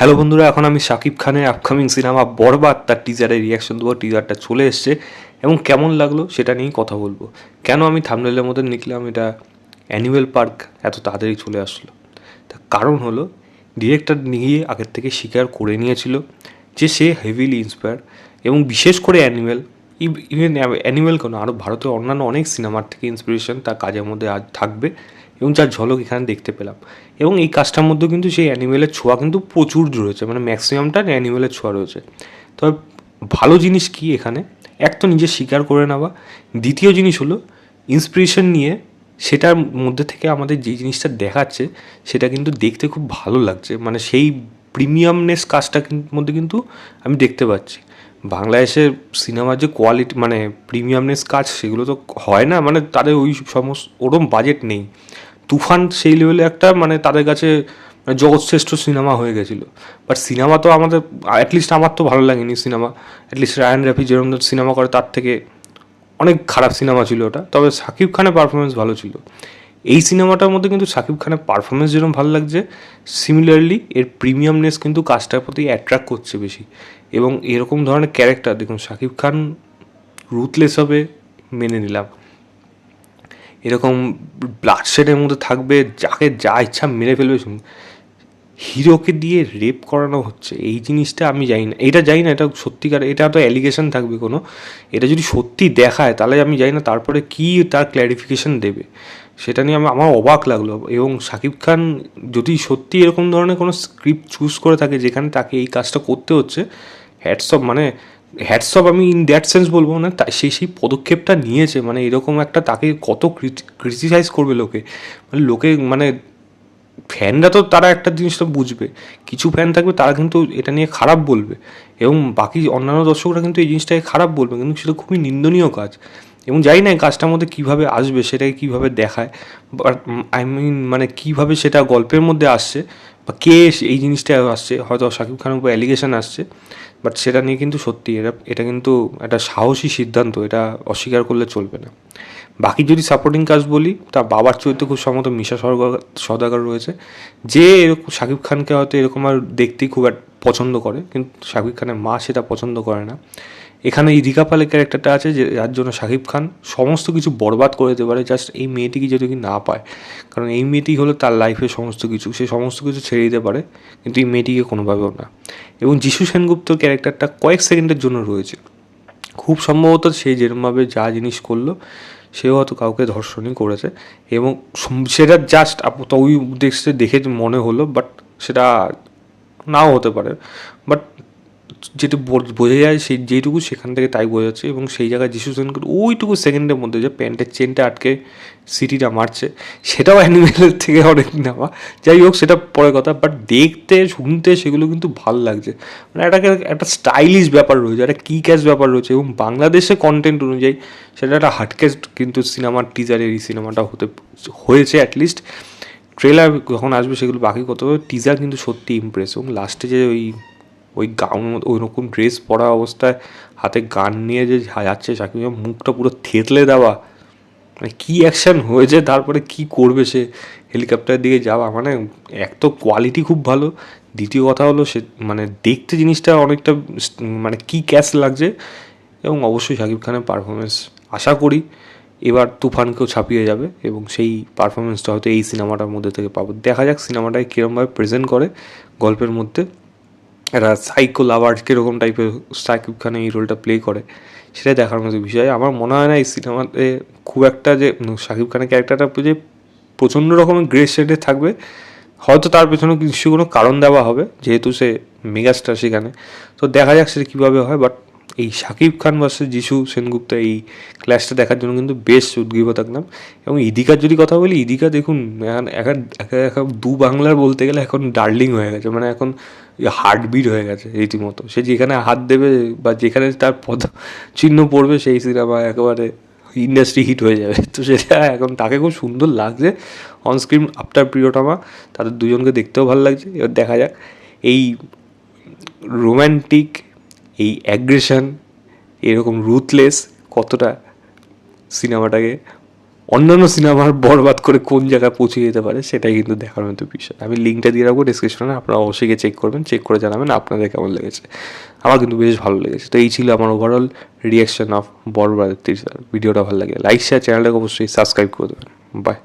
Hello বন্ধুরা, এখন আমি শাকিব খানের আপকামিং সিনেমা বরবাদ তার টিজারের রিয়াকশন দেবো। টিজারটা চলে এসছে এবং কেমন লাগলো সেটা নিয়েই কথা বলবো। কেন আমি থাম্বনেলের মধ্যে লিখলাম এটা অ্যানিমেল পার্ক এত তাড়াতাড়ি চলে আসলো, তার কারণ হলো ডিরেক্টর নিয়ে আগের থেকে স্বীকার করে নিয়েছিল যে সে হেভিলি ইন্সপায়ার এবং বিশেষ করে অ্যানিমেল, ইভেন অ্যানিমেল কেন, আরও ভারতের অন্যান্য অনেক সিনেমার থেকে ইন্সপিরেশন তার কাজের মধ্যে আজ থাকবে এবং যার ঝলক এখানে দেখতে পেলাম। এবং এই কাজটার মধ্যেও কিন্তু সেই অ্যানিমেলের ছোঁয়া কিন্তু প্রচুর রয়েছে, মানে ম্যাক্সিমামটা অ্যানিমেলের ছোঁয়া রয়েছে। তবে ভালো জিনিস কি এখানে, এক তো নিজে স্বীকার করে নেওয়া, দ্বিতীয় জিনিস হলো ইন্সপিরেশন নিয়ে সেটার মধ্যে থেকে আমাদের যে জিনিসটা দেখাচ্ছে সেটা কিন্তু দেখতে খুব ভালো লাগছে, মানে সেই প্রিমিয়ামনেস কাজটার মধ্যে কিন্তু আমি দেখতে পাচ্ছি। বাংলাদেশের সিনেমার যে কোয়ালিটি, মানে প্রিমিয়ামনেস কাজ, সেগুলো তো হয় না, মানে তাদের ওই সমস্ত ওরম বাজেট নেই। তুফান সেই লেভেলে একটা, মানে তাদের কাছে মানে জগৎশ্রেষ্ঠ সিনেমা হয়ে গেছিলো। বাট সিনেমা তো আমাদের, অ্যাটলিস্ট আমার তো ভালো লাগেনি সিনেমা। অ্যাটলিস্ট রায়ান রাফি যেরকম সিনেমা করে তার থেকে অনেক খারাপ সিনেমা ছিল ওটা। তবে শাকিব খানের পারফরমেন্স ভালো ছিল। এই সিনেমাটার মধ্যে কিন্তু শাকিব খানের পারফরমেন্স যেরকম ভালো লাগছে, সিমিলারলি এর প্রিমিয়ামনেস কিন্তু কাজটার প্রতি অ্যাট্রাক্ট করছে বেশি। এবং এরকম ধরনের ক্যারেক্টার, দেখুন শাকিব খান রুথলেস হবে মেনে নিলাম, এরকম ব্লাডশেডের মধ্যে থাকবে, যাকে যা ইচ্ছা মেরে ফেলবে, হিরোকে দিয়ে রেপ করানো হচ্ছে, এই জিনিসটা আমি জানি না, এটা জানি না এটা সত্যিকার, এটা তো অ্যালিগেশন থাকবে কোনো, এটা যদি সত্যি দেখায় তাহলে আমি জানি না তারপরে কী তার ক্ল্যারিফিকেশন দেবে, সেটা নিয়ে আমার অবাক লাগলো। এবং শাকিব খান যদি সত্যি এরকম ধরনের কোনো স্ক্রিপ্ট চুজ করে থাকে যেখানে তাকে এই কাজটা করতে হচ্ছে, হ্যাটসঅপ, মানে হ্যাটসঅপ, আমি ইন দ্যাট সেন্স বলবো না, সেই পদক্ষেপটা নিয়েছে, মানে এরকম একটা, তাকে কত ক্রিটিসাইজ করবে লোকে, মানে লোকে, মানে ফ্যানরা তো তারা একটা জিনিসটা বুঝবে, কিছু ফ্যান থাকবে তারা কিন্তু এটা নিয়ে খারাপ বলবে এবং বাকি অন্যান্য দর্শকরা কিন্তু এই জিনিসটাকে খারাপ বলবে, কিন্তু সেটা খুবই নিন্দনীয় কাজ। এবং জানি না এই কাজটার মধ্যে কীভাবে আসবে, সেটাকে কীভাবে দেখায়, বাট আই মিন মানে কীভাবে সেটা গল্পের মধ্যে আসছে বা কে এই জিনিসটা আসছে, হয়তো শাকিব খানের উপর অ্যালিগেশন আসছে, বাট সেটা নিয়ে কিন্তু সত্যি এটা কিন্তু একটা সাহসী সিদ্ধান্ত, এটা অস্বীকার করলে চলবে না। বাকি যদি সাপোর্টিং কাজ বলি, তার বাবার চরিত্রে খুব সম্ভবত মিশা সওদাগর রয়েছে, যে এরকম শাকিব খানকে হয়তো এরকম আর দেখতেই খুব পছন্দ করে, কিন্তু শাকিব খানের মা সেটা পছন্দ করে না। এখানে ইদিকা পালের ক্যারেক্টারটা আছে যে যার জন্য শাকিব খান সমস্ত কিছু বরবাদ করে দিতে পারে, জাস্ট এই মেয়েটিকে যদি কি না পায়, কারণ এই মেয়েটি হলো তার লাইফের সমস্ত কিছু, সে সমস্ত কিছু ছেড়ে দিতে পারে, কিন্তু এই মেয়েটিকে কোনোভাবেও না। এবং যিশু সেনগুপ্তর ক্যারেক্টারটা কয়েক সেকেন্ডের জন্য রয়েছে, খুব সম্ভবত সে যেরকমভাবে যা জিনিস করলো সেও হয়তো কাউকে ধর্ষণই করেছে, এবং সেটা জাস্ট ওই উদ্দেশ্যে দেখে মনে হলো, বাট সেটা নাও হতে পারে। বাট যেটা বোঝা যায়, সেই যেইটুকু সেখান থেকে তাই বোঝা যাচ্ছে, এবং সেই জায়গায় যিশু সেনকে ওইটুকু সেকেন্ডের মধ্যে যে প্যান্টের চেনটা আটকে সিটিটা মারছে, সেটাও অ্যানিমেলের থেকে অনেক নেওয়া। যাই হোক, সেটা পরে কথা, বাট দেখতে শুনতে সেগুলো কিন্তু ভাল লাগছে, মানে একটা স্টাইলিশ ব্যাপার রয়েছে, একটা কি ক্যাশ ব্যাপার রয়েছে, এবং বাংলাদেশে কন্টেন্ট অনুযায়ী সেটা একটা হার্ডক্যাশ কিন্তু সিনেমার টিজারের এই সিনেমাটা হয়েছে অ্যাটলিস্ট। ট্রেলার যখন আসবে সেগুলো বাকি কত, টিজার কিন্তু সত্যি ইমপ্রেস, এবং লাস্টে যে ওই গাউন, ওই রকম ড্রেস পরা অবস্থায় হাতে গান নিয়ে যে যাচ্ছে শাকিব, মুখটা পুরো থেতলে দেওয়া, মানে কী অ্যাকশান হয়েছে, তারপরে কি করবে সে হেলিকপ্টারের দিকে যাওয়া, মানে এক তো কোয়ালিটি খুব ভালো, দ্বিতীয় কথা হলো সে মানে দেখতে জিনিসটা অনেকটা মানে কি ক্যাশ লাগছে। এবং অবশ্যই শাকিব খানের পারফরমেন্স আশা করি এবার তুফানকেও ছাপিয়ে যাবে, এবং সেই পারফরমেন্সটা হয়তো এই সিনেমাটার মধ্যে থেকে পাবো। দেখা যাক সিনেমাটাকে কীরকমভাবে প্রেজেন্ট করে গল্পের মধ্যে, একটা সাইকো লাভার কীরকম টাইপের শাকিব খান এই রোলটা প্লে করে, সেটাই দেখার মতো বিষয়। আমার মনে হয় না এই সিনেমাতে খুব একটা যে শাকিব খানের ক্যারেক্টারটা যে প্রচণ্ড রকমের গ্রে শেডে থাকবে, হয়তো তার পেছনে কিছু কোনো কারণ দেওয়া হবে, যেহেতু সে মেগাস্টার সেখানে। তো দেখা যাক সেটা কীভাবে হয়, বাট এই শাকিব খান ভার্সেস যিশু সেনগুপ্ত এই ক্ল্যাশটা দেখার জন্য কিন্তু বেশ উদ্গ্রীব থাকলাম। এবং ইদিকার যদি কথা বলি, ইদিকা দেখুন এখন এখন দু বাংলার বলতে গেলে এখন ডার্লিং হয়ে গেছে, মানে এখন হার্টবিট হয়ে গেছে রীতিমতো, সে যেখানে হাত দেবে বা যেখানে তার পদ চিহ্ন পড়বে সেই সিনেমা একেবারে ইন্ডাস্ট্রি হিট হয়ে যাবে। তো সেটা এখন তাকে খুব সুন্দর লাগছে অনস্ক্রিন আফটার প্রিয়তমা, তাদের দুজনকে দেখতেও ভালো লাগছে। এবার দেখা যাক এই রোম্যান্টিক, এই অ্যাগ্রেশন, এরকম রুথলেস কতটা সিনেমাটাকে অন্যান্য সিনেমার বরবাদ করে কোন জায়গায় পৌঁছে যেতে পারে সেটাই কিন্তু দেখার মতো বিষয়। আমি লিঙ্কটা দিয়ে রাখবো ডিসক্রিপশনে, আপনারা অবশ্যই গিয়ে চেক করবেন, চেক করে জানাবেন আপনাদের কেমন লেগেছে। আমার কিন্তু বেশ ভালো লেগেছে। তো এই ছিল আমার overall reaction of Borbaad teaser. ভিডিওটা ভালো লাগে লাইক শেয়ার, চ্যানেলটাকে অবশ্যই সাবস্ক্রাইব করে দেবেন। বাই।